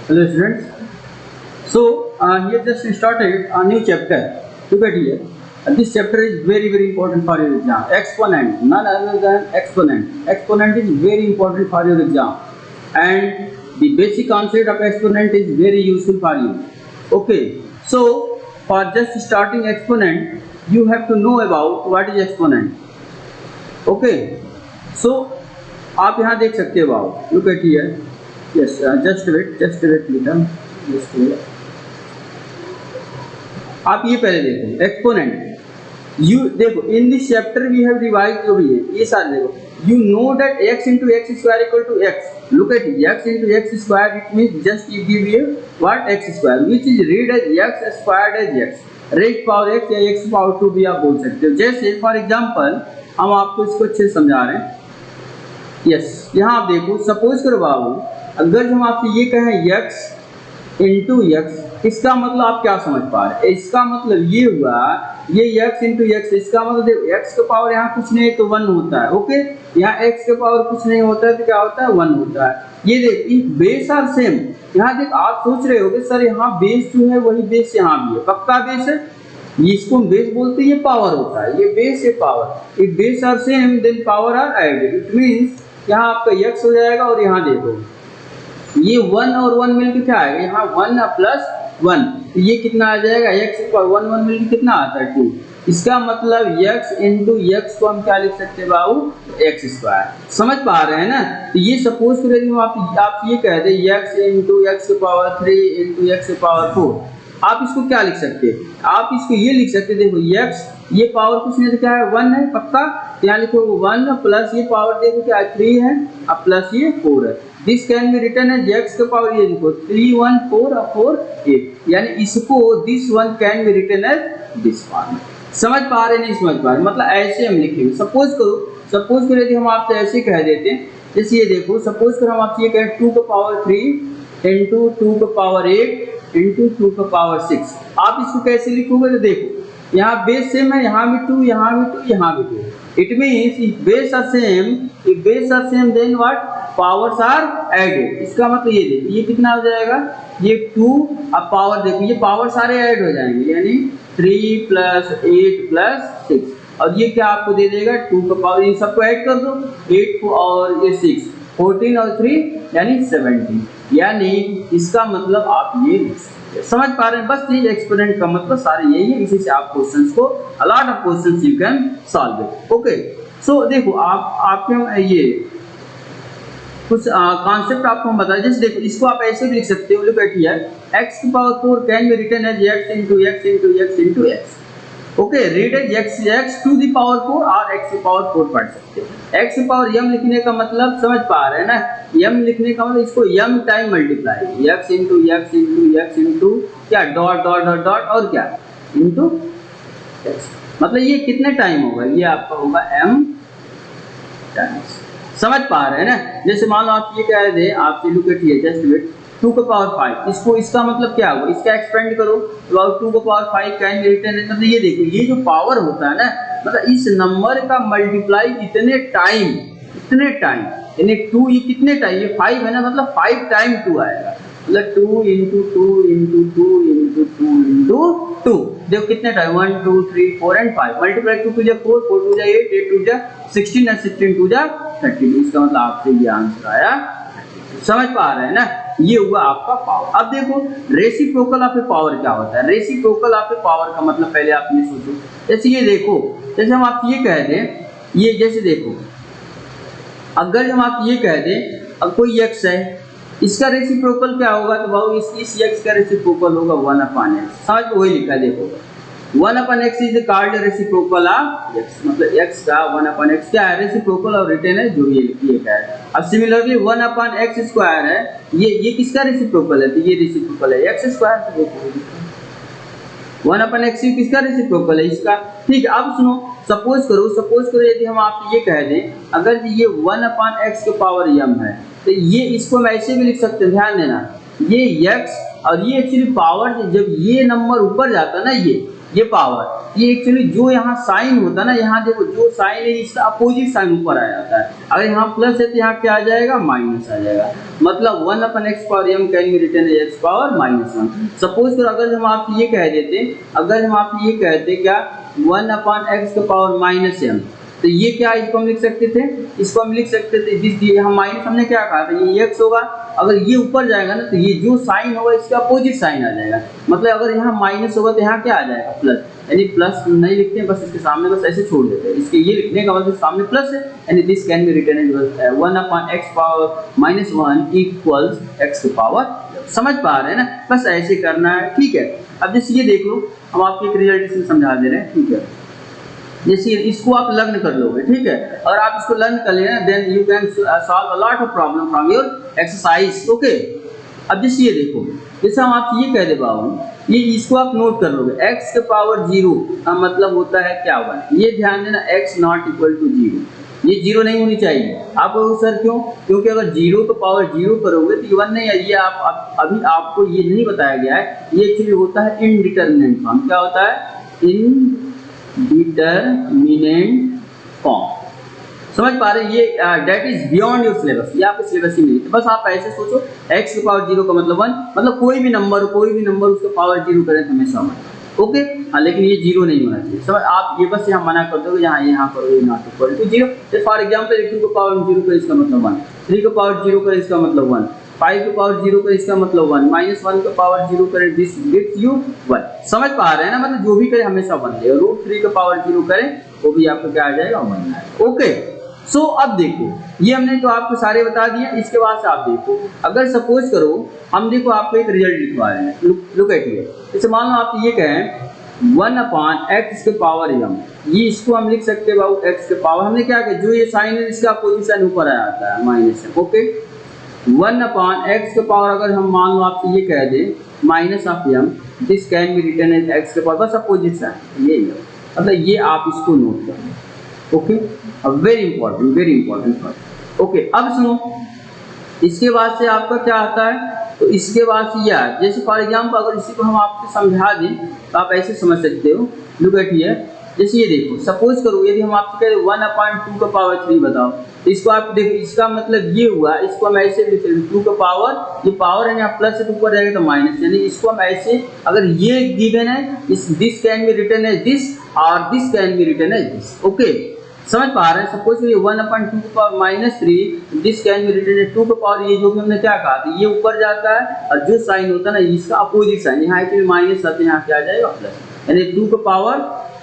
Hello students. So here just started a new chapter. Look at here. This chapter is very important for your exam. Exponent, none other than exponent. Exponent is very important for your exam, and the basic concept of exponent is very useful for you. Okay. So for just starting exponent, you have to know about what is exponent. Okay. So आप यहाँ देख सकते हो आप. Look at here. Yes. Just wait. Little. Just wait. आप ये पहले देखो एक्सपोनेंट. यू देखो in this chapter we have revise जो भी है ये सारे देखो. You know that x into x square equal to x. Look at x into x square, it means just you give here what x square, which is read as x squared as x. raised power x या x power 2 भी आप बोल सकते हो. जैसे for example हम आपको इसको अच्छे से समझा रहे हैं. यस यहाँ आप देखो सपोज करो बाबू अगर हम आपसे ये कहें x into x, इसका मतलब आप क्या समझ पा रहे हैं. इसका मतलब ये हुआ ये x into x, इसका मतलब x का पावर यहाँ कुछ नहीं तो 1 होता है. ओके यहाँ x का पावर कुछ नहीं होता है तो क्या होता है 1 होता है. ये देख बेस आर सेम. यहाँ देख आप सोच रहे होगे सर यहाँ बेस जो है वही बेस यहाँ भी है. पक्का बेस है. इसको बेस बोलते हैं, ये पावर होता है. ये बेस है power. If base are same then power are added. It means यहाँ आपका x हो जाएगा और यहाँ देखो ये 1 और 1 मिलकर क्या आएगा यहाँ 1 प्लस 1 तो ये कितना आ जाएगा x पर 1 मिलकर कितना आता है 2. इसका मतलब x इंटू x को हम क्या लिख सकते हैं बाबू x स्क्वायर. समझ पा रहे हैं ना. तो ये सपोज करें हम आप ये कह दे x इंटू x की पावर 3 इंटू x की पावर 4. आप इसको क्या लिख सकते हैं. आप इसको ये लिख सकते हैं देखो x ये पावर कुछ नहीं तो क्या है 1 है पक्का. यहाँ लिखो 1 प्लस ये पावर देखो क्या 3 है अब प्लस ये 4 है. This can be written as x का पावर ये देखो 3 1 4 और 4 8. यानी इसको this one can be written as this one. समझ पा रहे नहीं समझ पा रहे मतलब ऐसे हम लिखेंगे. सपोज करो यदि हम आपसे ऐसे कह देते हैं जैसे ये देखो सपोज करो हम आपसे ये कहें 2 का पावर 3 इंटू 2 का पावर 8 इंटू 2 का पावर 6. आप इसको कैसे लिखोगे तो देखो यहाँ बेस सेम है यहाँ भी 2 यहाँ भी 2 यहाँ भी 2. It means if base are same then what powers are added. इसका मतलब ये देखो ये कितना हो जाएगा ये 2 अब पावर देखो ये पावर सारे ऐड हो जाएंगे यानी 3 प्लस 8 प्लस 6 और ये क्या आपको दे देगा 2 का पावर. इन सबको ऐड कर दो 8 और ये 6 14 और 3 यानी 17. यानी इसका मतलब आप ये लिख सकते हैं. समझ पा रहे हैं. बस ये एक्सपोनेंट का मतलब सारे यही है. इसी से आप क्वेश्चंस को a lot of questions you can solve it. Okay so देखो आपके ये कुछ कॉन्सेप्ट आपको हम बताएं. जैसे देखो इसको आप ऐसे भी लिख सकते हो. लुक एट हियर x की power 4 can be written as x into x into x into x. Okay read as x to the power 4 और x की पावर 4 पढ़ सकते हैं. x की पावर m लिखने का मतलब समझ पा रहे हैं ना. m लिखने का मतलब इसको m time multiply x into x into x into क्या डॉट डॉट डॉट डॉट और क्या into x. मतलब ये कितने टाइम होगा ये आपका होगा m टाइम्स. समझ पा रहे हैं ना. जैसे मान लो आप ये कह दे आपसे look at here just wait 2 का पावर 5 इसको इसका मतलब क्या होगा इसका एक्सपेंड करो तो अब 2 का पावर 5 कैन बी रिटन. मतलब ये देखो ये जो पावर होता है ना मतलब इस नंबर का मल्टीप्लाई इतने टाइम यानी 2 ये कितने टाइम ये 5 है ना मतलब 5 टाइम 2 आएगा मतलब 2 into 2 into 2 into 2 into 2. देखो कितने टाइम 1 2 3 4 एंड 5 मल्टीप्लाई 2 2 4 4 2 8 8 2 16 और 16 2 32. इसका मतलब आपसे ये आंसर आया. समझ पा रहे हैं ना. ये हुआ आपका पावर. अब देखो रेसिप्रोकल ऑफ ए पावर क्या होता है. रेसिप्रोकल ऑफ ए पावर का मतलब पहले आप ये सोचो. जैसे ये देखो जैसे हम आप ये कह दें ये जैसे देखो अगर हम आप ये कह दें अब कोई x है इसका रेसिप्रोकल क्या होगा तो भाव इस x का रेसिप्रोकल होगा 1/x. समझ वही लिखा है देखो 1/x is called reciprocal of x. मतलब x का 1/x क्या है रेसिप्रोकल और रिटर्न है जो ये क्या है. अब सिमिलरली 1/x स्क्वायर है ये किसका रेसिप्रोकल है तो ये रेसिप्रोकल है x स्क्वायर. तो देखो 1/x किसका रेसिप्रोकल है इसका. ठीक है. अब सुनो सपोज करो यदि हम आप ये कह दें अगर ये 1/x के पावर m है तो ये इसको हम ऐसे भी लिख सकते हैं. ध्यान देना ये x और ये एक्चुअली पावर जब ये नंबर ऊपर जाता है ना ये पावर, ये एक्चुअली जो यहाँ साइन होता है ना, यहाँ देखो जो साइन है इसका अपोजिट साइन ऊपर आ जाता है। अगर यहाँ प्लस है तो यहाँ क्या आ जाएगा, माइनस आ जाएगा। मतलब 1/x power m can be written as x power -1। Suppose करो अगर हम आपसे ये कह देते, अगर हम आपसे ये कहते क्या 1/x के पावर -m, तो ये क्या, इसको हम लिख सकते थे, इसको हम लिख सकते थे जिस हम माइनस हमने क्या कहा था, ये x होगा। अगर ये ऊपर जाएगा ना तो ये जो साइन होगा इसका अपोजिट साइन आ जाएगा। मतलब अगर यहाँ माइनस होगा तो यहाँ क्या आ जाएगा, प्लस। यानी प्लस नहीं लिखते हैं, बस इसके सामने बस ऐसे छोड़ देते हैं। इसके ये लिखने का मतलब सामने प्लस है, यानी this can be written as 1/x power -1 equals x की पावर। समझ पा रहे हैं ना, बस ऐसे करना है, ठीक है। अब जैसे ये देख लो, हम आपको एक रिजल्ट इसमें समझा दे रहे हैं, ठीक है। जैसे इसको आप लर्न कर लोगे, ठीक है। अगर आप इसको लर्न कर लेना then you can solve a lot of problem from your exercise, okay. अब जैसे ये देखो, जैसे हम आपसे ये कह दे बाबू, ये इसको आप नोट कर लोगे, x के पावर 0 का मतलब होता है क्या, 1। ये ध्यान देना, x नॉट इक्वल टू 0, ये 0 नहीं होनी चाहिए। आप कहोगे सर क्यों, क्योंकि अगर 0 को पावर 0 करोगे तो 1 नहीं है। ये आप अभी आपको ये नहीं बताया गया है, ये एक्चुअली होता है इनडिटरमिनेंट फॉर्म। क्या होता है, इनडिटरमिनेंट फॉर्म। समझ पा रहे हैं, ये that is beyond your syllabus, ये आपके सिलेबस ही नहीं है। बस आप ऐसे सोचो, x की पावर 0 का मतलब 1, मतलब कोई भी नंबर उसका पावर 0 करें तो हमेशा 1, ओके। हाँ, लेकिन ये 0 नहीं होना चाहिए। समझ, आप ये बस यहाँ मना कर दोगे, यहाँ करोगे नॉट इक्वल टू 0। जैसे फॉर एग्जांपल 2 का पावर 0 करें इसका मतलब 1, 3 का पावर 0 करें इसका मतलब 1, 5 का पावर 0 करें इसका मतलब 1, -1 का पावर 0 करें दिस गिव्स यू 1। समझ पा रहे हैं ना, मतलब जो भी करें हमेशा 1 देगा। √3 का पावर 0 करें वो भी आपको क्या आ जाएगा, 1 आएगा, ओके। सो अब देखो, ये हमने तो आपको सारे बता दिए। इसके बाद से आप देखो, अगर सपोज करो हम देखो आपको एक रिजल्ट लिखवा रहे हैं, लुक एट हियर। जैसे मान लो आप ये कहें 1/x के पावर m, ये इसको हम लिख सकते हैं बाबू x के पावर, हमने क्या किया, जो ये साइन है इसका पोजीशन ऊपर आ जाता है माइनस, ओके। 1/x के पावर अगर हम मान लो आपसे ये कह दे -m, this can be written as x के पावर, बस अपोजिट साइन ये है। मतलब ये आप इसको नोट करें, ओके। अब वेरी इंपॉर्टेंट फर्स्ट, ओके। अब सुनो, इसके बाद से आपका क्या आता है, तो इसके बाद से यह, जैसे फॉर एग्जांपल अगर इसी को हम आपको समझा दें तो आप ऐसे समझ सकते हो। लुक एट हियर, जैसे ये देखो, सपोज करो यदि हम आपसे कहें 1/2 का पावर 3 बताओ, तो इसको आप देखो, इसका मतलब ये हुआ, इसको हम ऐसे लिख सकते हैं 2 का पावर, ये पावर है यहाँ प्लस से ऊपर जाएगा तो माइनस, यानी इसको हम ऐसे, अगर ये गिवन है this can be written as this और this can be written as this, okay. समझ पा रहे हैं, सपोज ये 1/2 का power -3 this can be written as 2 का पावर, ये जो भी हमने क्या कहा था, ये ऊपर जाता है और जो साइन होता है ना इसका अपोजिट साइन, यहाँ एक्चुअली माइनस आता है, यहाँ क्या आ जाएगा, प्लस। यानी 2 का पावर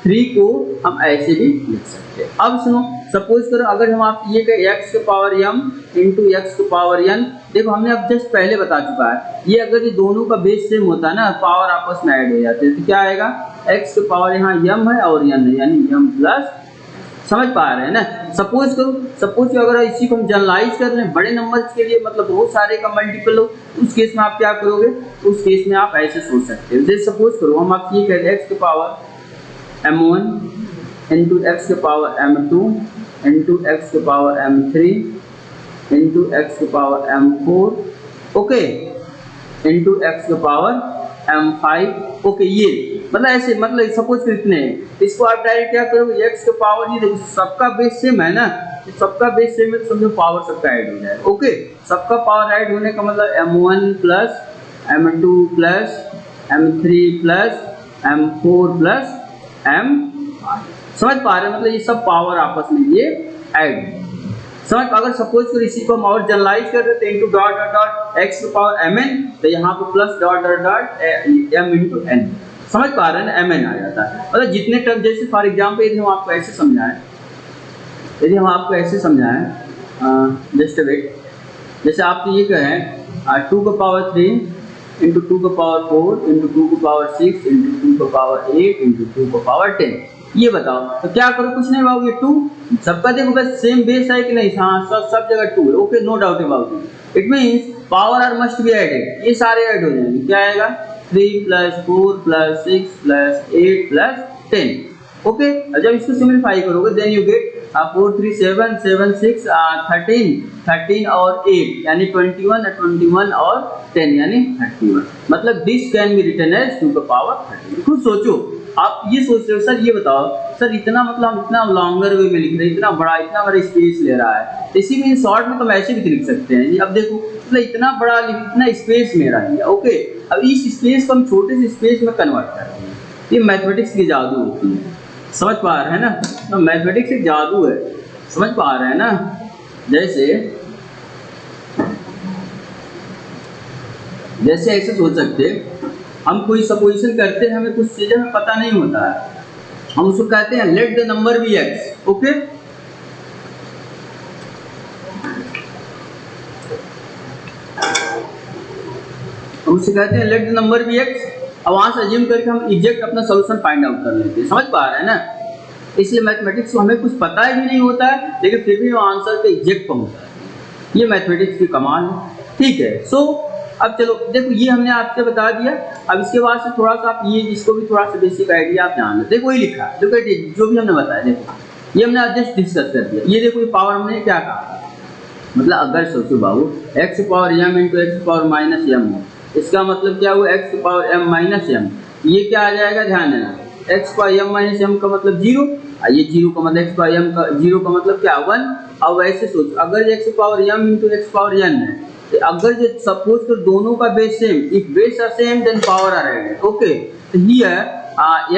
3 को हम ऐसे भी लिख सकते हैं। अब सुनो, सपोज करो अगर हम आप ये कहें x के पावर m इंटू x के पावर n, देखो हमने अब जस्ट पहले बता चुका है, ये अगर ये दोनों का बेस सेम होता है ना, पावर आपस में ऐड हो जाते हैं, तो क्या आएगा, x के पावर यहाँ m है और n है, यानी m प्लस। समझ पा रहे हैं ना। सपोज करो अगर इसी को हम जनरलाइज कर लें बड़े नंबर्स के लिए, मतलब बहुत सारे का मल्टीपल हो, उस केस में आप क्या करोगे, उस केस में आप ऐसे सोच सकते हो। जैसे सपोज करो हम आप ये कहते हैं x के पावर m1 इंटू x के पावर m2 इंटू x के पावर m3 इंटू x के power m4, okay, into x के पावर m5, ओके। ये मतलब ऐसे, मतलब सपोज कितने हैं, इसको आप डायरेक्ट क्या करोगे, x के पावर, ये देखो सबका बेस सेम है ना, सबका बेस सेम है तो समझो पावर सबका ऐड हो जाएगा, ओके। सबका पावर ऐड होने का मतलब m1 plus m2 plus m3 plus m4 plus m5। समझ पा रहे हैं, मतलब ये सब पावर आपस में ये ऐड। समझ, अगर सपोज कर इसी को हम और जनरलाइज कर देते हैं, into dot dot dot x की पावर mn, तो यहाँ पे plus dot dot dot m into n। समझ पा रहे हैं ना, mn आ जाता है। मतलब जितने टर्म, जैसे फॉर एग्जांपल यदि हम आपको ऐसे समझाएं, जस्ट वेट, जैसे आप ये कहें 2 का पावर 3 इंटू 2 का पावर 4 इंटू 2 का पावर 6 इंटू 2 का पावर 8 इंटू 2 का पावर 10, ये बताओ। तो क्या करो, कुछ नहीं बाबू, ये 2 सबका देखो बस सेम बेस है कि नहीं, हाँ सब जगह 2 है, okay, no doubt about it. It means power are must be added, ये सारे ऐड हो जाएंगे। क्या आएगा, 3 plus 4 plus 6 plus 8 plus 10, okay. जब इसको सिंपलीफाई करोगे देन यू गेट 4 3 7 7 6 13 और 8 यानी 21 और 10 यानी 31। मतलब this can be written as 2 का पावर 30। खुद सोचो, आप ये सोच रहे हो सर, ये बताओ सर, इतना मतलब हम इतना लॉन्गर वे में लिख रहे हैं, इतना बड़ा स्पेस ले रहा है, इसी में शॉर्ट में तो हम ऐसे भी लिख सकते हैं। अब देखो मतलब इतना बड़ा इतना स्पेस मेरा लिया, ओके। अब इस स्पेस को हम छोटे से स्पेस में कन्वर्ट कर रहे हैं। ये मैथमेटिक्स की जादू होती है, समझ पा रहे हैं ना? तो मैथमेटिक्स एक जादू है, समझ पा रहे हैं ना? जैसे ऐसे सोच सकते, हम कोई सपोजिशन करते हैं, हमें कुछ चीजें हमें पता नहीं होता है, हम उसको कहते हैं let the number be x, okay. हम उससे कहते हैं let the number be x. अब वहां से अज्यूम करके हम एग्जैक्ट अपना सॉल्यूशन फाइंड आउट कर लेते हैं, समझ पा रहे हैं ना? इसलिए मैथमेटिक्स को हमें कुछ पता ही नहीं होता है, लेकिन फिर भी हम आंसर पे एग्जैक्ट पहुंचता है। ये मैथमेटिक्स की कमाल है, ठीक है। सो अब चलो देखो, ये हमने आपसे बता दिया। अब इसके बाद से थोड़ा सा आप ये इसको भी थोड़ा सा बेसिक आइडिया आप जान लो। देखो वही लिखा है, देखो जो भी हमने बताया, देखो ये हमने जस्ट डिस्कस कर दिया। ये देखो ये पावर हमने क्या कहा, मतलब अगर सोचो बाबू x power m into x power minus m हो, इसका मतलब क्या हुआ x power m minus m. ये क्या आ जाएगा, ध्यान देना, x power m minus m का मतलब जीरो, ये जीरो का मतलब एक्स पावर एम का जीरो का मतलब क्या 1। अब वैसे सोचो अगर x power m into x power n है, अगर जो सपोज कर दोनों का base same, if base are same then power are added, okay. तो हियर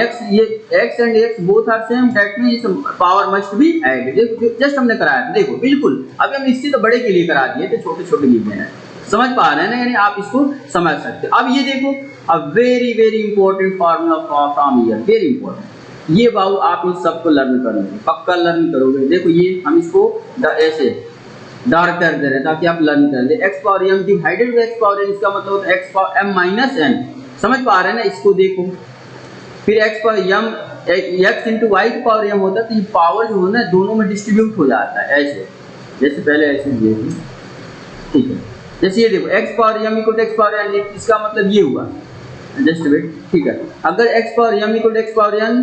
एक्स ये x and x both are same, that means power must be added. देखो just हमने कराया था, देखो बिल्कुल। अभी हम इससे तो बड़े के लिए करा दिए थे, छोटे छोटे लिख देना, समझ पा रहे हैं ना? यानी आप इसको समझ सकते हैं। अब ये देखो, a very very important formula from here, very important. ये बाबू आप इन सबको लर्न करोगे, पक्का लर्न करोगे। देखो ये हम इसको ऐसे डार्क कर दे रहे हैं ताकि आप लर्न कर ले। X power m divided by x power n, इसका मतलब होता है x power m minus n, समझ पा रहे हैं ना? इसको देखो, फिर x power m x into y की पावर एम होता है, तो ये पावर जो है ना दोनों में डिस्ट्रीब्यूट हो जाता है ऐसे, जैसे पहले ऐसे देखो, ठीक है। जैसे ये देखो x power m equal to x power n, इसका मतलब ये हुआ, जस्ट वेट, ठीक है। अगर x power m equal to x power n,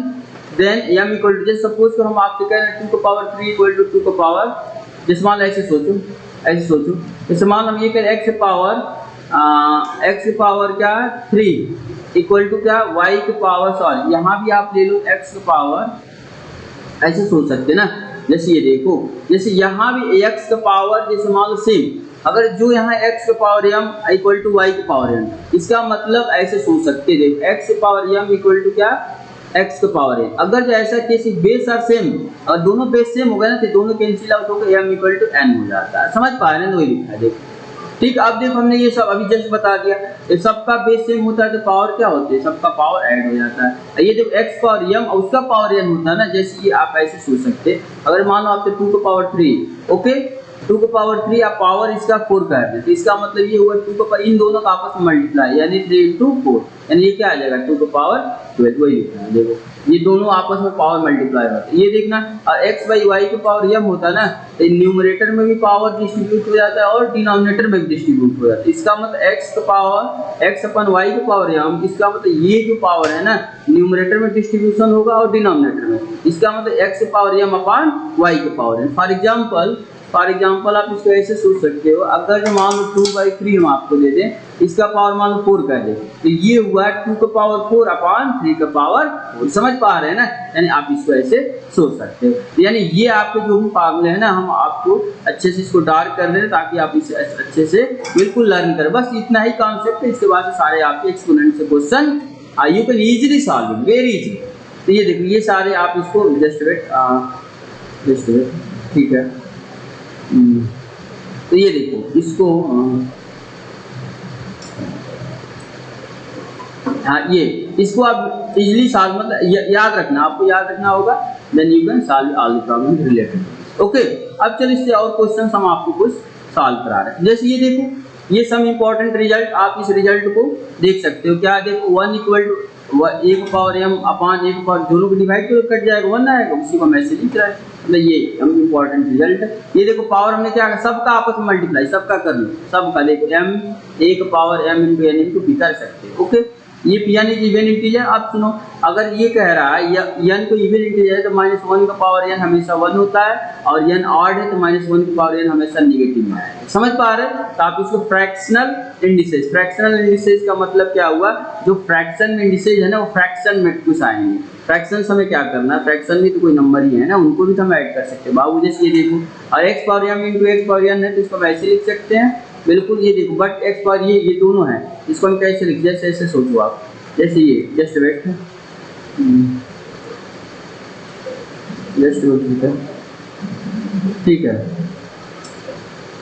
then m equal to, जैसे सपोज कर हम आपसे कह रहे हैं 2 का पावर 3 इक्वल टू 2 का पावर, जैसे मान लो ऐसे सोचो, जैसे मान हम ये कह एक्स पावर क्या 3 इक्वल टू क्या y के पावर, सॉरी यहाँ भी आप ले लो x के पावर, ऐसे सोच सकते ना। जैसे ये देखो, जैसे यहाँ भी x का पावर, जैसे मान लो सेम, अगर जो यहाँ x के power m equal to y के पावर n, इसका मतलब ऐसे सोच सकते, देखो x के पावर m इक्वल टू क्या x के पावर n। अगर जो ऐसा केस बेस आर सेम, और दोनों बेस सेम हो गए ना, तो दोनों कैंसिल आउट होकर m इक्वल टू n हो जाता है, समझ पा रहे हैं? वही लिखा है, देखो ठीक। अब देखो हमने ये सब अभी जस्ट बता दिया, ये सबका बेस सेम होता है तो पावर क्या होती है, सबका पावर ऐड हो जाता है। ये देखो x पावर m और उसका पावर n होता है ना, जैसे ये आप ऐसे सोच सकते, अगर मान लो आपसे 2 का पावर 3, ओके, 2 का पावर 3 आप पावर इसका 4 कर दें, तो इसका मतलब ये हुआ 2 का पावर, इन दोनों का आपस में मल्टीप्लाई, यानी 3 इंटू 4, यानी ये क्या आ जाएगा 2 का पावर 12, वही लिखना है। देखो ये दोनों आपस में पावर मल्टीप्लाई होते हैं, ये देखना। x बाई वाई के पावर m होता है ना, तो न्यूमरेटर में भी पावर डिस्ट्रीब्यूट हो जाता है और डिनोमिनेटर में भी डिस्ट्रीब्यूट हो जाता है। इसका मतलब x का पावर x अपन y के पावर m, इसका मतलब ये जो पावर है ना न्यूमरेटर में डिस्ट्रीब्यूशन होगा और डिनोमिनेटर में, इसका मतलब x के पावर m अपन y के पावर n। फॉर एग्जाम्पल आप इसको ऐसे सोच सकते हो, अगर जो मान लो 2/3 हम आपको दे दें, इसका पावर मान लो 4 कर दे, तो ये हुआ 2 का पावर 4 अपॉन 3 का पावर 4, समझ पा रहे हैं ना? यानी आप इसको ऐसे सोच सकते हो। यानी ये आपके जो भी फार्मूले हैं ना, हम आपको अच्छे से इसको डार्क कर रहे हैं ताकि आप इसे अच्छे से बिल्कुल लर्न करें। बस इतना ही कॉन्सेप्ट है, इसके बाद से सारे आपके एक्सपोनेंट से question you can easily solve it, very easy. तो ये देखो, ये सारे आप इसको जस्ट वेट, ठीक है। तो ये देखो इसको ये इसको आप इजीली सॉल्व, मतलब याद रखना, आपको याद रखना होगा, then you can solve all the problem related, okay. अब चलो इससे और क्वेश्चन हम आपको कुछ सॉल्व करा रहे हैं। जैसे ये देखो, ये सम इंपॉर्टेंट रिजल्ट, आप इस रिजल्ट को देख सकते हो। क्या देखो 1 equal to 1 power m upon 1 power, दोनों को डिवाइड करो कट जाएगा 1 आएगा, उसी को मैसेज लिख रहा है, मतलब ये हम इंपॉर्टेंट रिजल्ट है। ये देखो पावर हमने क्या सबका आपस में मल्टीप्लाई, सबका कर लो, सबका देखो m 1 power m into n into p कर सकते हैं, ओके। ये n इज इवन इंटीजर। अब सुनो, अगर ये कह रहा है n को इवन इंटीजर है तो -1 का पावर n हमेशा 1 होता है, और n ऑड है तो -1 की पावर n हमेशा नेगेटिव में आएगा। समझ पा रहे हैं? तो आप इसको फ्रैक्शनल इंडिसेस, फ्रैक्शनल इंडिसेस का मतलब क्या हुआ, जो फ्रैक्शन में इंडिसेस है ना वो फ्रैक्शन में कुछ आएंगे। फ्रैक्शन हमें क्या करना है, फ्रैक्शन भी तो कोई नंबर ही है ना, उनको भी तो हम ऐड कर सकते हैं बाबू। जैसे ये देखो, और x power m into x power n है तो इसको हम ऐसे लिख सकते हैं, बिल्कुल ये देखो, बट x पावर ये दोनों है, इसको हम कैसे लिख, जैसे ऐसे सोचो आप, जैसे ये जस्ट वेट, जस्ट वेट, ठीक है।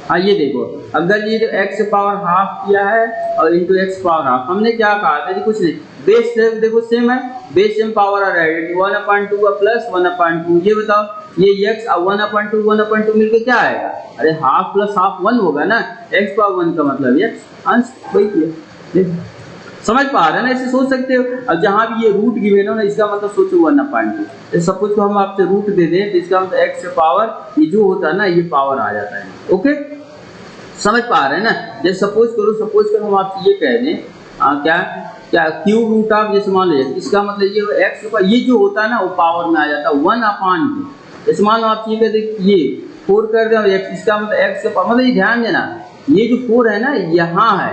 हाँ ये देखो, अगर ये जो x पावर हाफ किया है और इंटू x पावर हाफ, हमने क्या कहा था जी, कुछ नहीं, बेस देखो सेम है, बेस सेम पावर आ रहा है 1/2 प्लस 1/2। ये बताओ, ये x 1/2 मिलके क्या आएगा, अरे हाफ प्लस हाफ 1 होगा ना, x पावर 1 का मतलब x अंश वही किया। समझ पा रहे हैं ना, ऐसे सोच सकते हो। अब जहाँ भी ये रूट गिवन हो ना, इसका मतलब सोचो 1/2, तो सब कुछ को हम आपसे रूट दे दें तो इसका मतलब x पावर ये जो होता है ना ये पावर आ जाता है। ओके, समझ पा रहे हैं ना। जैसे सपोज करो हम आपसे ये कह दें क्या क्यूब रूट ऑफ, जैसे मान लीजिए इसका मतलब ये x का ये जो होता है ना वो पावर में आ जाता है 1/2। जैसे मान लो आप ये कहते ये 4 कर दें और x, इसका मतलब x का मतलब ये ध्यान देना, ये जो 4 है ना यहाँ है,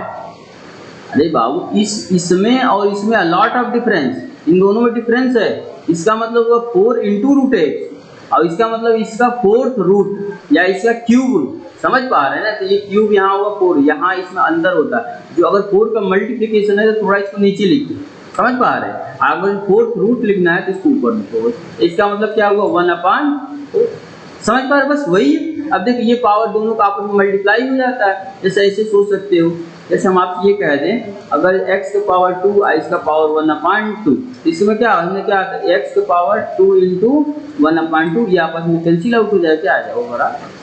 अरे बाबू इसमें और इसमें अलॉट ऑफ डिफरेंस, इन दोनों में डिफरेंस है। इसका मतलब वो 4 इंटू रूट x, और इसका मतलब इसका 4th रूट या इसका क्यूब रूट। समझ पा रहे हैं ना, तो ये क्यूब यहाँ हुआ 4, यहाँ इसमें अंदर होता है, जो अगर 4 का मल्टीप्लिकेशन है तो थोड़ा इसको नीचे लिखिए। समझ पा रहे हैं, अगर 4th रूट लिखना है तो इसको ऊपर लिखो, इसका मतलब क्या हुआ 1/4। समझ पा रहे, बस वही। अब देखिए ये पावर दोनों का आपस में मल्टीप्लाई हो जाता है, जैसे ऐसे सोच सकते हो, जैसे हम आपसे ये कह दें अगर x का पावर 2 इसका पावर 1/2, इसमें क्या हमने क्या आता है x का पावर 2 इंटू 1/2, ये आपस में कैंसिल आउट हो जाए, क्या आ जाएगा बराबर।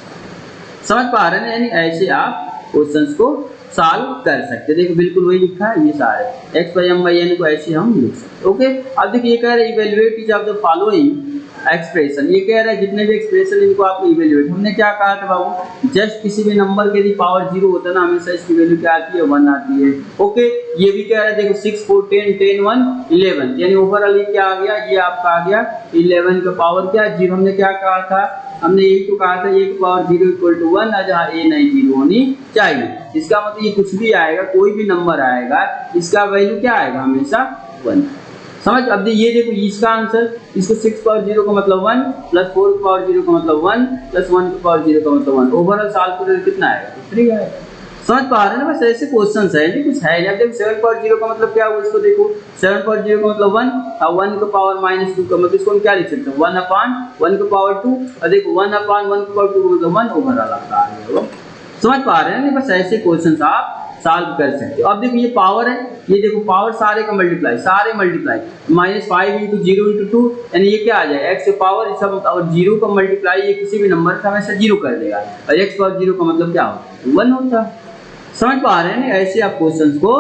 समझ पा रहे हैं, यानी ऐसे आप क्वेश्चंस को सॉल्व कर सकते हैं। देखो बिल्कुल वही लिखा है, ये सारे x/m/n को ऐसे हम लिख सकते हैं। ओके, अब देखिए ये कह रहा है evaluate each of the following expression, ये कह रहा है जितने भी एक्सप्रेशन इनको आप इवैल्यूएट। हमने क्या कहा था बाबू, जस्ट किसी भी नंबर के यदि पावर 0 होता है ना हमेशा इसकी वैल्यू क्या आती है 1 आती है। ओके, ये भी कह रहा है देखो 6 4 10 10 1 11, यानी ओवरऑल ये क्या आ गया, ये आपका आ गया 11 का पावर क्या 0। हमने क्या कहा था, हमने यही तो कहा था a की पावर 0 इक्वल टू 1, जहाँ a नहीं 0 होनी चाहिए। इसका मतलब ये कुछ भी आएगा, कोई भी नंबर आएगा इसका वैल्यू क्या आएगा हमेशा 1। समझ, अब ये देखो इसका आंसर, इसको 6 पावर 0 का मतलब 1 प्लस 4 पावर 0 का मतलब 1 प्लस 1 पावर 0 का मतलब 1, ओवरऑल सॉल्व करें कितना आएगा 3 आएगा। समझ पा रहे हैं ना, बस ऐसे क्वेश्चंस है, कुछ है नहीं। अब देखो 7 पावर 0 का मतलब क्या हुआ, इसको देखो 7 पावर 0 का मतलब 1 और 1 का पावर -2 का मतलब इसको हम क्या लिख सकते हैं 1/1 का पावर 2, और देखो 1/1 का पावर 2 का मतलब 1 ओवरऑल आपका आ गया। समझ पा रहे हैं, बस ऐसे क्वेश्चंस आप सॉल्व कर सकते हो। अब देखो ये पावर है, ये देखो पावर सारे का मल्टीप्लाई, सारे मल्टीप्लाई -5 इंटू 0 इंटू 2, यानी ये क्या आ जाए x पावर सब, और 0 का मल्टीप्लाई ये किसी भी नंबर का हमेशा 0 कर देगा, और x पावर 0 का मतलब क्या होता है 1 होता है। समझ पा रहे हैं, ऐसे आप क्वेश्चंस को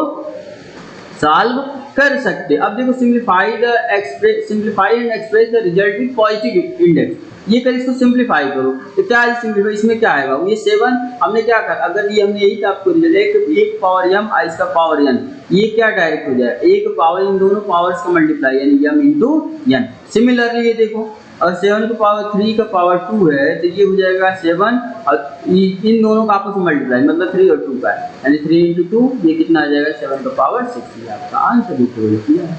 सॉल्व कर सकते हैं। अब देखो simplify and express the result with positive index, ये कर इसको सिंप्लीफाई करो तो क्या है सिंप्लीफाई, इसमें क्या आएगा ये 7, हमने क्या कहा अगर ये हमने यही था आपको रिजल्ट एक पावर m इसका पावर n, ये क्या डायरेक्ट हो जाए एक पावर, इन दोनों पावर्स का मल्टीप्लाई यानी m इंटू n। सिमिलरली ये देखो और 7 का पावर 3 का पावर 2 है तो ये हो जाएगा 7, और इन दोनों का आपस में मल्टीप्लाई मतलब 3 और 2 का है, यानी 3 इंटू 2 ये कितना आ जाएगा 7 का पावर 6, ये आपका आंसर किया है।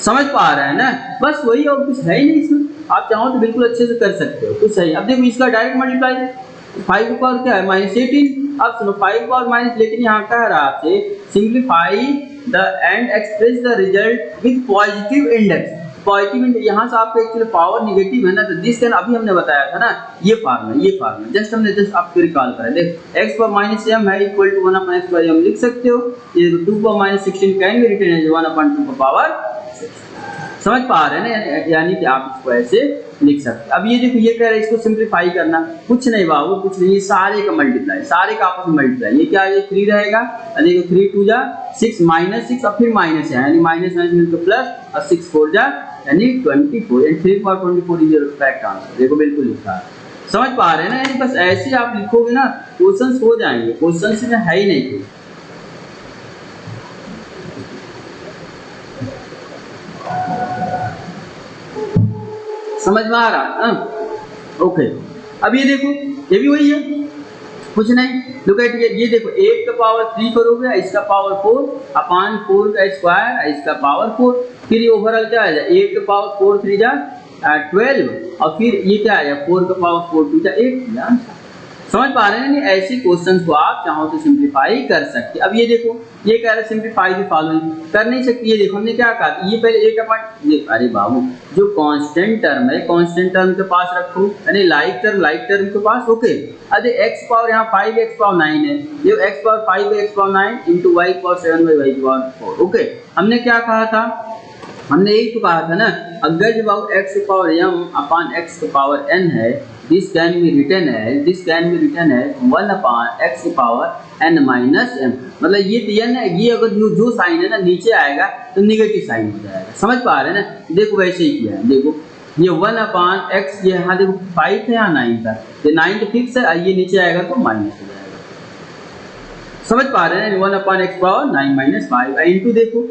समझ पा रहे हैं ना, बस वही और कुछ है ही नहीं इसमें, आप चाहो तो बिल्कुल अच्छे से कर सकते हो, कुछ सही। अब देखो इसका डायरेक्ट मल्टीप्लाई 5 का पावर क्या है -18। अब सुनो 5 पावर माइनस, लेकिन यहाँ कह रहा है आपसे simplify the end express the result with positive index. Positive index यहाँ से आपका एक्चुअली पावर नेगेटिव है ना, तो दिस कैन अभी हमने बताया था ना ये फार्मूला जस्ट हमने आपको रिकॉल करा। देखो x पर -m है इक्वल टू 1/x/m लिख सकते हो, ये 2 पर -16 कैन बी रिटन एज 1/2 का पावर 6। समझ पा रहे हैं ना, यानी कि आप इसको ऐसे लिख सकते हैं। अब ये देखो ये कह रहा है इसको सिंप्लीफाई करना, कुछ नहीं बाबू कुछ नहीं, सारे का मल्टीप्लाई, सारे का आपस में मल्टीप्लाई, ये क्या है 3 रहेगा, देखो 3 2 जा 6 -6 और फिर माइनस है यानी माइनस मिलकर प्लस और 6 4 जा यानी 24, and 3 power 24 is your correct answer. देखो बिल्कुल लिखा है, समझ पा रहे हैं ना, यानी बस ऐसे आप लिखोगे ना क्वेश्चंस हो जाएंगे, क्वेश्चंस में है ही नहीं। समझ में आ रहा है? ओके, अब ये देखो ये भी वही है, कुछ नहीं। लुक एट ये देखो 8 का पावर 3 करोगे, इसका पावर 4 अपान 4 का स्क्वायर, इसका पावर 4, फिर ये ओवरऑल क्या आ जाए 8 का पावर 4 3 जा 12, और फिर ये क्या आया 4 का पावर 4 2 जा 8। समझ पा रहे हैं? नहीं, ऐसी क्वेश्चंस को आप चाहो तो सिंप्लीफाई कर सकते। अब ये देखो ये कह रहा है सिंप्लीफाई द फॉलोइंग, कर नहीं सकती। ये देखो हमने क्या कहा, ये पहले 8 अपॉन ये, अरे बाबू जो कांस्टेंट टर्म है कांस्टेंट टर्म के पास रखो, यानी लाइक टर्म के पास। ओके, अरे x पावर यहाँ 5x पावर 9 है, ये x power 5x power 9 into y power 7y power 4। Okay, हमने क्या कहा था, हमने यही तो कहा था ना, अगर जब x power m upon x power n है, दिस कैन बी रिटन है 1 upon x power n minus m। मतलब ये n है, ये अगर जो साइन है ना नीचे आएगा तो निगेटिव साइन हो जाएगा। समझ पा रहे हैं ना? देखो वैसे ही किया है, देखो ये 1 अपॉन x, ये यहाँ देखो 5 है यहाँ 9 था, ये 9 तो फिक्स है, ये नीचे आएगा तो माइनस हो जाएगा। समझ पा रहे हैं? 1 upon x power 9 minus 5 into देखो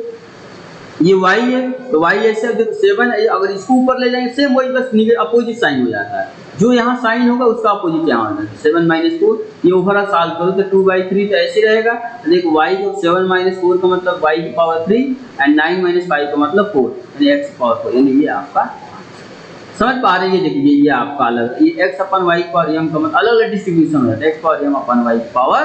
ये y है तो y ऐसे देखो 7 है, अगर इसको ऊपर ले जाएंगे सेम वही, बस अपोजिट साइन हो जाता है, जो यहाँ साइन होगा उसका अपोजिट यहाँ होगा। 7 माइनस 4 ये ओवरऑल सॉल्व करो तो 2/3 तो ऐसे रहेगा। देखो y को 7 माइनस 4 का मतलब y की पावर 3 एंड 9 माइनस 5 का मतलब 4, यानी x की पावर 4, यानी ये आपका। समझ पा रहे हैं? ये देखिए ये आपका अलग, ये x अपन y की पावर m का मतलब अलग अलग डिस्ट्रीब्यूशन हो जाता है, x पावर m अपन y की पावर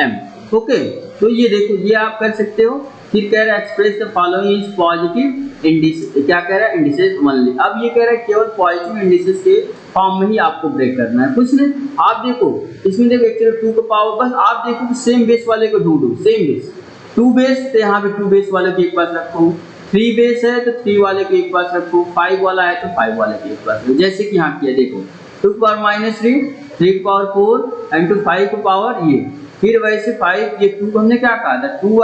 m। ओके, तो ये देखो ये आप कर सकते हो। फिर कह रहा है express the following is positive indices, क्या कह रहा है इंडिसेस ओनली। अब ये कह रहा है केवल पॉजिटिव इंडिसेस के फॉर्म में ही आपको ब्रेक करना है, कुछ नहीं। आप देखो इसमें देखो एक्चुअली 2 का पावर, बस आप देखो कि सेम बेस वाले को ढूंढो, सेम बेस 2 बेस तो यहाँ पे 2 बेस वाले के एक पास रखो, 3 बेस है तो 3 वाले के एक पास रखो, 5 वाला है तो 5 वाले के एक पास रखो, जैसे कि यहाँ किया देखो 2 पावर माइनस 3, 3 पावर 4 एंड 5 का पावर ये, फिर वैसे 5 ये 2 हमने क्या कहा था 2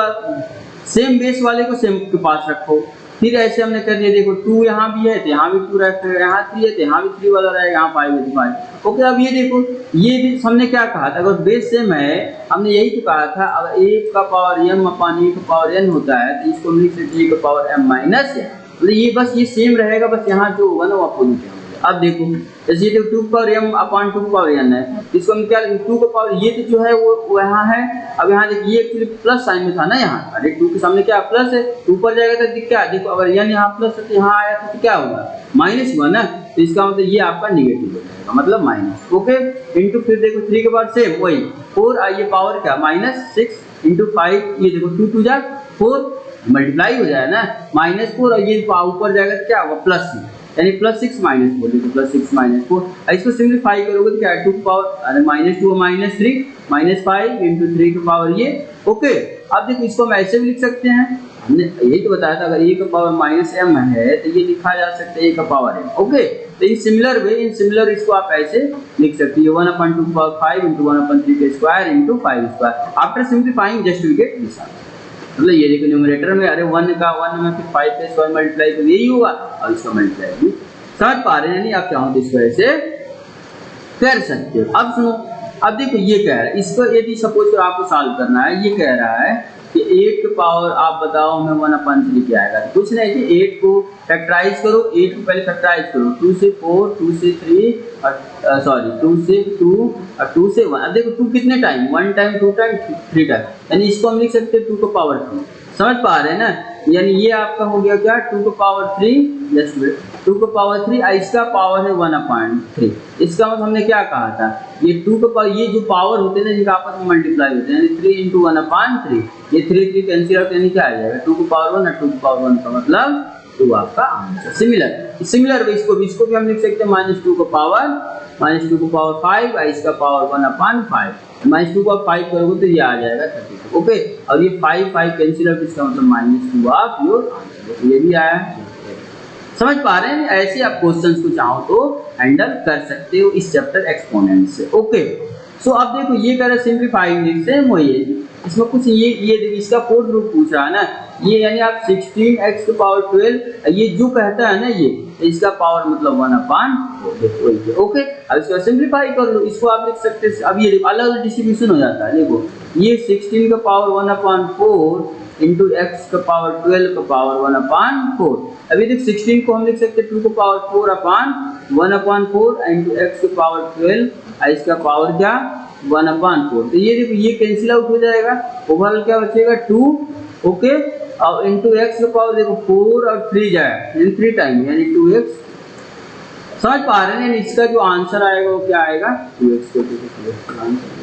सेम बेस वाले को सेम के पास रखो। फिर ऐसे हमने कर दिया देखो 2 यहाँ भी है तो यहाँ भी 2 रखो, यहाँ 3 है तो यहाँ भी 3 वाला रहेगा, यहाँ 5 है तो 5। ओके, अब ये देखो ये भी हमने क्या कहा था, अगर बेस सेम है हमने यही तो कहा था, अगर 1 का पावर m अपॉन 1 का पावर n होता है तो इसको हम लिख सकते हैं 1 का पावर m माइनस n, मतलब ये बस ये सेम रहेगा, बस यहाँ जो होगा ना वो अपोजिट है। अब देखो जैसे ये 2 power m upon 2 power n है, इसको हम क्या लिखेंगे 2 का पावर ये तो जो है वो यहाँ है। अब यहाँ देखिए ये एक्चुअली प्लस साइन में था ना यहाँ, अरे 2 के सामने क्या प्लस है, ऊपर जाएगा तो क्या देखो अगर n यहाँ प्लस है तो यहाँ आया तो क्या होगा माइनस हुआ ना, तो इसका मतलब ये आपका निगेटिव हो जाएगा, मतलब माइनस। ओके, इंटू फिर देखो 3 के बाद सेम वही 4 आइए पावर क्या माइनस 6 इंटू 5, ये देखो 2 2 जा 4 मल्टीप्लाई हो जाए ना -4, और ये ऊपर जाएगा तो क्या होगा प्लस 6, यानी +6 -4, देखो +6 -4। इसको सिंप्लीफाई करोगे तो क्या है 2 की पावर अरे -2 -3 -5 इंटू 3 की पावर ये। ओके, अब देखो इसको हम ऐसे भी लिख सकते हैं, हमने यही तो बताया था अगर a का पावर -m है तो ये लिखा जा सकता है a का पावर m। ओके, तो इन सिमिलर वे इन सिमिलर इसको आप ऐसे लिख सकते हो 1/2 की पावर 5 इंटू 1/3 के square into 5 square. After simplifying just we get this answer. मतलब ये देखो न्यूमरेटर में अरे 1 का 1 में फिर 5 के स्क्वायर मल्टीप्लाई तो यही होगा और इसका मल्टीप्लाई भी। समझ पा रहे हैं? नहीं आप चाहो तो इसको ऐसे कर सकते हो। अब सुनो, अब देखो ये कह रहा है इसको यदि सपोज तो आपको सॉल्व करना है, ये कह रहा है कि 8 के पावर आप बताओ हमें 1/3 क्या आएगा, तो कुछ नहीं कि 8 को फैक्टराइज करो, 8 को पहले फैक्टराइज करो 2 से 4 2 से 3 और सॉरी 2 से 2 और 2 से 1। अब देखो 2 कितने टाइम 1 टाइम 2 टाइम 3 टाइम, यानी इसको हम लिख सकते हैं 2 का पावर 3। समझ पा रहे हैं ना, यानी ये आपका हो गया क्या 2 का पावर 3 जस्ट 2 का पावर 3 इसका पावर है 1/3। इसका मतलब हमने क्या कहा था ये 2 का पावर ये जो पावर होते हैं ना जिनका आपस में मल्टीप्लाई होते हैं, यानी 3 इंटू 1/3, ये 3 3 कैंसिल आउट यानी क्या आ जाएगा 2 का पावर 1 और 2 का पावर 1 का मतलब 2 आपका आंसर। सिमिलर इसको भी हम लिख सकते हैं -2 का पावर 5 इसका पावर 1/5, -2 को 5 करोगे तो ये आ जाएगा 32। ओके, और ये 5 कैंसिल आउट इसका मतलब -2 ऑफ योर आंसर, ये भी आया। समझ पा रहे हैं? ऐसे आप क्वेश्चंस को चाहो तो हैंडल कर सकते हो इस चैप्टर एक्सपोनेंट से। ओके, सो अब देखो ये कह रहा है सिंप्लीफाइंग सेम वही है, इसमें कुछ ये इसका फोर्थ रूट पूछ रहा है ना, ये यानी आप 16x की पावर 12 ये जो कहता है ना ये इसका पावर मतलब 1/4 देखो ये। ओके, अब इसको सिंप्लीफाई कर लो, इसको आप लिख सकते हैं। अब ये अलग डिस्ट्रीब्यूशन हो जाता है, देखो ये 16 का पावर 1/4 इंटू एक्स का पावर 12 का पावर 1/4। अभी देख 16 को हम लिख सकते हैं 2 का पावर 4/1/4 इंटू एक्स का पावर 12 इसका पावर क्या 1/4। तो ये देखो ये कैंसिल आउट हो जाएगा, ओवरऑल क्या बचेगा 2। ओके, और इंटू एक्स का पावर देखो 4 और 3 जाएगा यानी 3 टाइम यानी 2x। समझ पा रहे हैं, इसका जो आंसर आएगा वो क्या आएगा 2x को आंसर।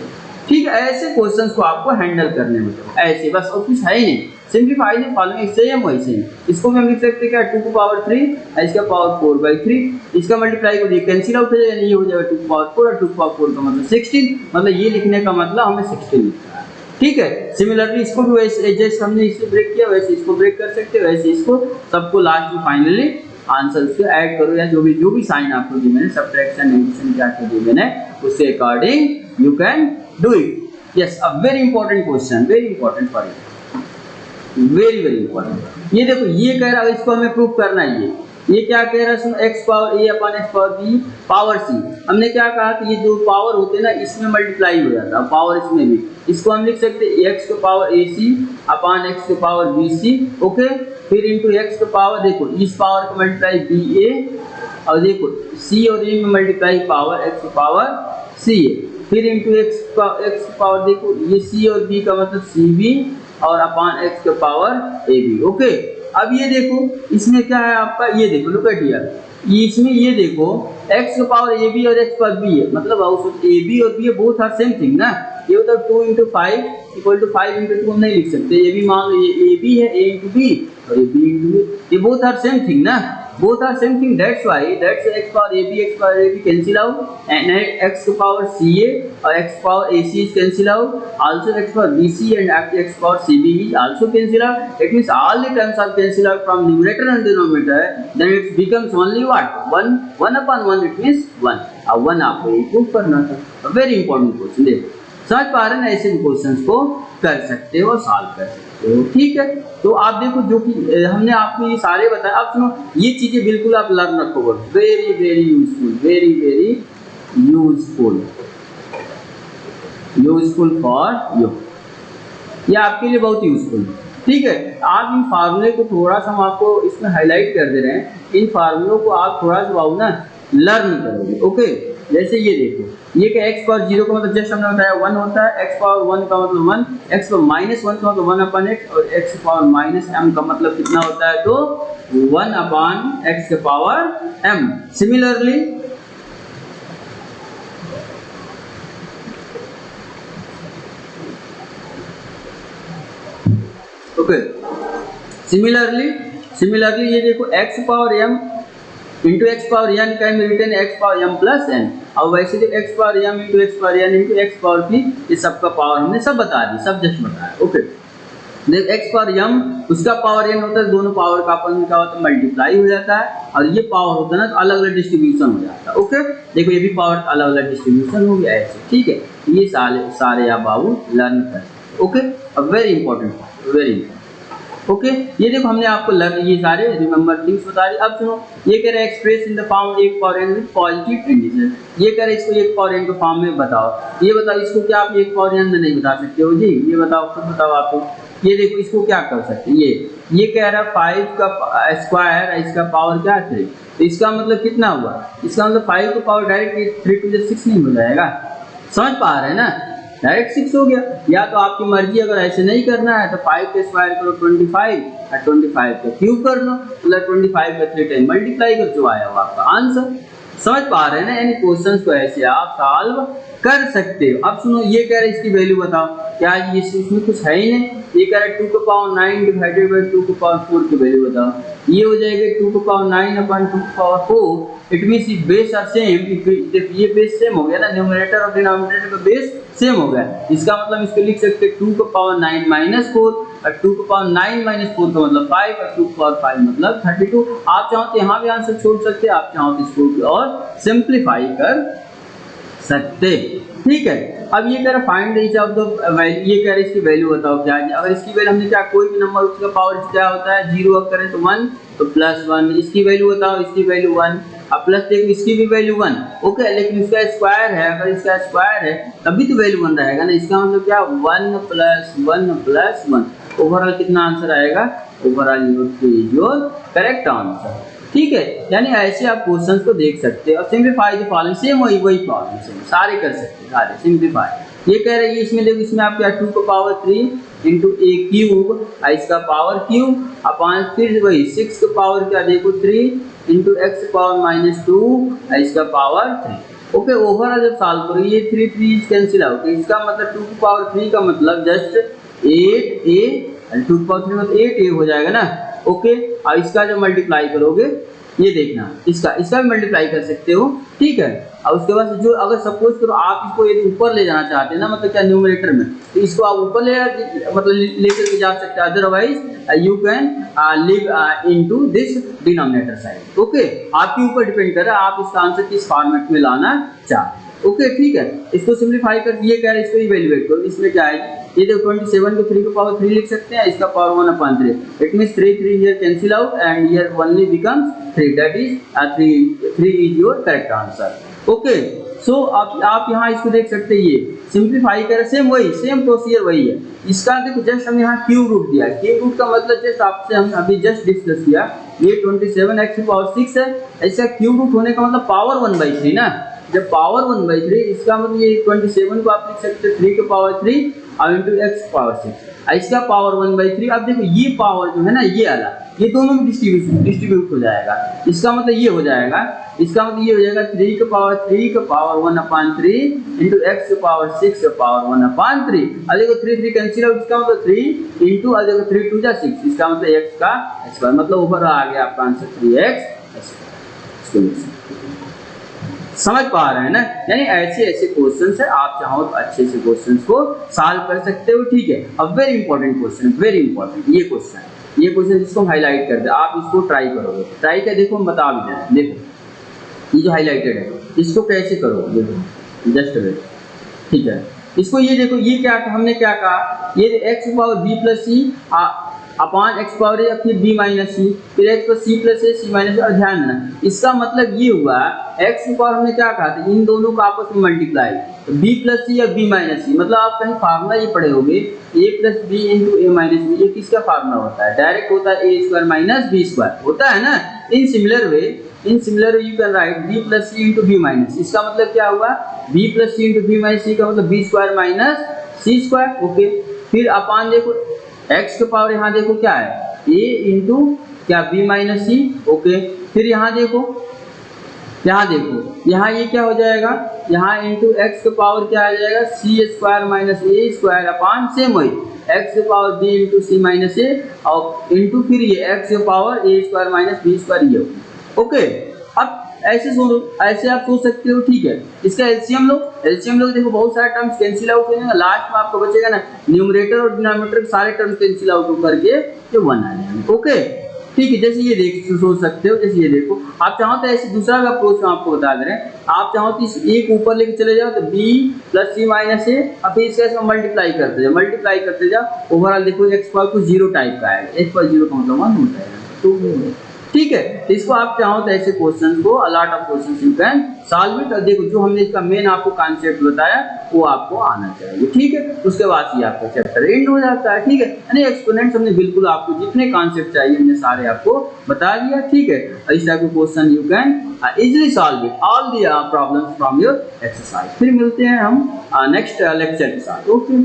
ठीक है, ऐसे क्वेश्चंस को आपको हैंडल करने में ऐसे बस और कुछ है ही नहीं। सिंप्लीफाई द फॉलोइंग सेम वैसे ही इसको भी हम लिख सकते हैं क्या 2 की पावर 3 इसका पावर 4/3 इसका मल्टीप्लाई को कैंसिल आउट हो जाएगा, ये हो जाएगा 2 की पावर 4 और 2 की पावर 4 का मतलब 16, मतलब ये लिखने का मतलब हमें 16 लिखना है। ठीक है, सिमिलरली इसको भी वैसे जैसे हमने इसे ब्रेक किया वैसे इसको ब्रेक कर सकते हैं, वैसे इसको सबको लास्ट में फाइनली आंसर से ऐड करो या जो भी साइन आपको दी मैंने सब्ट्रैक्शन एडिशन क्या क्या दी मैंने उसके according you can do it. Yes, a very important question, very important for you, very very important. ये देखो ये कह रहा है इसको हमें प्रूव करना है। ये क्या कह रहा है सुनो, x power a upon x power b power c। हमने क्या कहा कि ये जो पावर होते हैं ना इसमें मल्टीप्लाई हो जाता है, पावर इसमें भी। इसको हम लिख सकते हैं x के पावर ac अपन x के पावर bc। ओके, फिर इंटू x के पावर देखो इस पावर का मल्टीप्लाई ba और देखो c और a में मल्टीप्लाई पावर x के पावर ca, फिर इंटू x के पावर देखो ये c और b का मतलब cb और अपन x के पावर ab। ओके, अब ये देखो इसमें क्या है आपका, ये देखो लुक एट हियर, इसमें ये देखो x का पावर a b और x पावर b है, मतलब a b और b both are same thing ना। ये मतलब 2 × 5 इक्वल टू 5 × 2 हम नहीं लिख सकते, ये भी मान लो ये a b है a × b और ये b × b, ये बोथ आर सेम थिंग ना, both are same thing, that's why that's x power ab cancel out and x power ca or x power ac is cancel out, also x power bc and x power cb is also cancel out. It means all the terms are cancel out from numerator and denominator, then it becomes only what 1/1, it means 1। अब 1 आपको prove करना था। Very important question, देखो समझ पा रहे हैं, ऐसे क्वेश्चंस को कर सकते हो, सॉल्व कर सकते हो। ठीक है, तो आप देखो जो कि हमने आपको ये सारे बताए। अब सुनो ये चीजें बिल्कुल आप लर्न रखोगे, very very useful, very very useful, useful for you, ये आपके लिए बहुत यूजफुल है। ठीक है, आप इन फार्मूले को थोड़ा सा हम आपको इसमें हाईलाइट कर दे रहे हैं, इन फार्मूलों को आप थोड़ा सा ना लर्न करोगे। ओके, जैसे ये देखो ये क्या x पावर 0 का मतलब जस्ट हमने बताया 1 होता है, x पावर 1 का मतलब 1, x पावर -1 का मतलब 1/x और x पावर -m का मतलब कितना होता है तो 1/x के power m। Similarly okay, similarly ये देखो x power m into x power n can be written x power m plus n। अब वैसे जो x power m into x power n into x power p, ये सबका power हमने सब बता दी, सब जस्ट बताया। ओके, देख x पावर m उसका पावर n होता है, दोनों पावर का अपन क्या होता है मल्टीप्लाई हो जाता है, और ये पावर होता है ना तो अलग अलग डिस्ट्रीब्यूशन हो जाता है। ओके, देखो ये भी पावर अलग अलग डिस्ट्रीब्यूशन हो गया ऐसे। ठीक है, ये सारे आप बाबू लर्न कर। ओके, अब very important, very important. Okay, ये देखो हमने आपको लर्न ये सारे रिमेंबर थिंग्स बता दी। अब सुनो ये कह रहा है express in the form 1 power n with positive indices, ये कह रहा है इसको 1 पावर n के फॉर्म में बताओ। ये बताओ इसको क्या आप 1 पावर n में नहीं बता सकते हो जी, ये बताओ खुद बताओ आप। ये देखो इसको क्या कर सकते हैं, ये कह रहा है 5 का स्क्वायर इसका पावर क्या 3, तो इसका मतलब कितना हुआ, इसका मतलब 5 का पावर डायरेक्ट 3 टू द 6 नहीं हो जाएगा। समझ पा रहे हैं ना, डायरेक्ट 6 हो गया। या तो आपकी मर्जी, अगर ऐसे नहीं करना है तो 5 का स्क्वायर करो 25 और 25 का क्यूब कर लो, मतलब 25 का 3 टाइम मल्टीप्लाई कर, जो आया वो आपका आंसर। समझ पा रहे हैं ना, यानी क्वेश्चंस को ऐसे आप सॉल्व कर सकते हो। अब सुनो ये कह रहे हैं इसकी वैल्यू बताओ, क्या ये इसमें कुछ है ही नहीं। ये कह रहा है 2 का पावर 9 डिवाइडेड बाय 2 का पावर 4 की वैल्यू बताओ, ये हो जाएगा 2 का पावर 9 अपॉन 2 का पावर 4। इट मींस ये बेस आर सेम, ये बेस सेम हो गया ना, न्यूमरेटर और डिनोमिनेटर का बेस सेम हो गया। इसका मतलब इसको लिख सकते हैं 2 का पावर 9 माइनस 4 और 2 का पावर 9 माइनस 4 का मतलब 5 और 2 का पावर 5 मतलब 32। आप चाहो तो यहाँ भी आंसर छोड़ सकते हैं, आप चाहो तो इसको और सिंप्लीफाई कर सकते। ठीक है, अब ये कह रहा find each of the value, ये कह रहा है इसकी वैल्यू बताओ क्या है। अगर इसकी वैल्यू हमने क्या कोई भी नंबर उसका पावर क्या होता है 0 अगर करें तो 1 तो +1, इसकी वैल्यू बताओ, इसकी वैल्यू 1, अब प्लस देखो इसकी भी वैल्यू 1। ओके, लेकिन इसका स्क्वायर है, अगर इसका स्क्वायर है तभी तो वैल्यू 1 रहेगा ना, इसका मतलब क्या 1 + 1 + 1। ओवरऑल कितना आंसर आएगा, ओवरऑल योर करेक्ट आंसर। ठीक है, यानी ऐसे आप क्वेश्चंस को देख सकते हैं और सिंप्लीफाई द फॉलोइंग, सेम वही प्रॉब्लम सेम सारे कर सकते हैं, सारे सिंप्लीफाई। ये कह रही है इसमें देखो, इसमें आप क्या 2 का पावर 3 इंटू ए क्यूब, इसका पावर क्यूब अपॉन फिर वही 6 का पावर क्या देखो 3 इंटू एक्स पावर -2 इसका पावर 3। ओके, ओवरऑल जब सॉल्व करो ये 3 3 कैंसिल आउट, इसका मतलब 2 की पावर 3 का मतलब जस्ट 8a, 2 की पावर 3 मतलब 8a हो जाएगा ना। ओके, और इसका जब मल्टीप्लाई करोगे ये देखना, इसका भी मल्टीप्लाई कर सकते हो। ठीक है, और उसके बाद जो अगर सपोज करो आप इसको यदि ऊपर ले जाना चाहते हैं ना, मतलब क्या न्यूमरेटर में, तो इसको आप ऊपर मतलब लेकर के जा सकते हैं, otherwise you can live into this denominator side. Okay, आपके ऊपर डिपेंड कर रहा है आप इसका आंसर किस फॉर्मेट में लाना चाहते हैं। ओके, ठीक है, इसको सिंप्लीफाई कर ये कह रहे हैं, इसको इवैल्यूएट करो, इसमें क्या है ये देखो 27 को 3 को पावर 3 लिख सकते हैं, इसका power 1/3, it means 3 3 here cancel out and here only becomes 3, that is 3 is your correct answer. Okay, so आप यहाँ इसको देख सकते हैं, ये सिंप्लीफाई करें सेम प्रोसीजर वही है। इसका देखो जस्ट हम यहाँ क्यूब रूट दिया, क्यूब रूट का मतलब जस्ट आपसे हम अभी जस्ट डिस्कस किया, ये 27x की पावर 6 है, इसका क्यूब रूट होने का मतलब पावर 1/3 ना, जब पावर 1/3 इसका मतलब ये 27 को आप लिख सकते हैं 3 के पावर 3 और इंटू एक्स पावर 6, इसका पावर 1/3। अब देखो ये पावर जो है ना ये वाला, ये दोनों में डिस्ट्रीब्यूट हो जाएगा, इसका मतलब ये हो जाएगा, इसका मतलब ये हो जाएगा 3 के पावर 3 का पावर 1/3 इंटू एक्स के पावर 6 का पावर 1/3। अब देखो 3 3 कैंसिल आउट, इसका मतलब 3 इंटू, अब देखो 3 2 जा 6, इसका मतलब एक्स का स्क्वायर, मतलब ऊपर आ गया आपका आंसर 3x। समझ पा रहे हैं ना, यानी ऐसे क्वेश्चंस है, आप चाहो तो अच्छे से क्वेश्चंस को सॉल्व कर सकते हो। ठीक है, अब very important question, very important ये क्वेश्चन जिसको हाईलाइट कर दे, आप इसको ट्राई करोगे, ट्राई कर देखो, हम बता भी दें। देखो ये जो हाईलाइटेड है इसको कैसे करो, देखो जस्ट वेट। ठीक है, इसको ये देखो, ये क्या हमने क्या कहा, ये x पावर b प्लस सी अपॉन एक्स पावर ए फिर b माइनस सी, फिर x पर c प्लस ए सी माइनस। और ध्यान देना इसका मतलब ये हुआ x पावर हमने क्या कहा था, इन दोनों का आपस में मल्टीप्लाई, तो b प्लस सी या b माइनस सी, मतलब आप कहीं फार्मूला ये पढ़े होंगे a plus b into a minus b, ये किसका फार्मूला होता है, डायरेक्ट होता है a square minus b square होता है ना। In similar way you can write b plus c into b minus, इसका मतलब क्या हुआ b plus c into b minus c का मतलब b square minus c square. Okay, फिर अपान देखो x के पावर यहाँ देखो क्या है a इंटू क्या b माइनस सी। ओके, फिर यहाँ देखो यहाँ ये क्या हो जाएगा, यहाँ इंटू एक्स के पावर क्या आ जाएगा सी स्क्वायर माइनस ए स्क्वायर अपॉन सेम वही एक्स के पावर बी इंटू सी माइनस ए और इंटू फिर ये एक्स के पावर ए स्क्वायर माइनस बी स्क्वायर ये। ओके, अब ऐसे आप सोच सकते हो। ठीक है, इसका एलसीएम लो देखो, बहुत सारे टर्म्स कैंसिल आउट हो जाएंगे, लास्ट में आपको बचेगा ना न्यूमरेटर और डिनोमिनेटर के सारे टर्म्स कैंसिल आउट करके ये 1 आ जाएंगे। ओके, ठीक है, जैसे ये देख सोच सकते हो, जैसे ये देखो, आप चाहो तो ऐसे दूसरा भी अप्रोच हम आपको बता दे रहे हैं, आप चाहो तो इस ए को ऊपर लेके चले जाओ तो b प्लस सी माइनस ए, अब फिर इसका मल्टीप्लाई करते जाओ, ओवरऑल देखो एक्स पावर कुछ 0 टाइप का है, एक्स पावर 0 का मतलब 1 होता है, तो ठीक है, इसको आप चाहो तो ऐसे क्वेश्चन को a lot of questions you can solve it. और देखो जो हमने इसका मेन आपको कॉन्सेप्ट बताया वो आपको आना चाहिए। ठीक है, उसके बाद ही आपका चैप्टर एंड हो जाता है। ठीक है, यानी एक्सपोनेंट्स हमने बिल्कुल आपको जितने कॉन्सेप्ट चाहिए हमने सारे आपको बता दिया। ठीक है, इस टाइप के question you can easily solve it all the problems from your exercise. फिर मिलते हैं हम नेक्स्ट लेक्चर के साथ। ओके।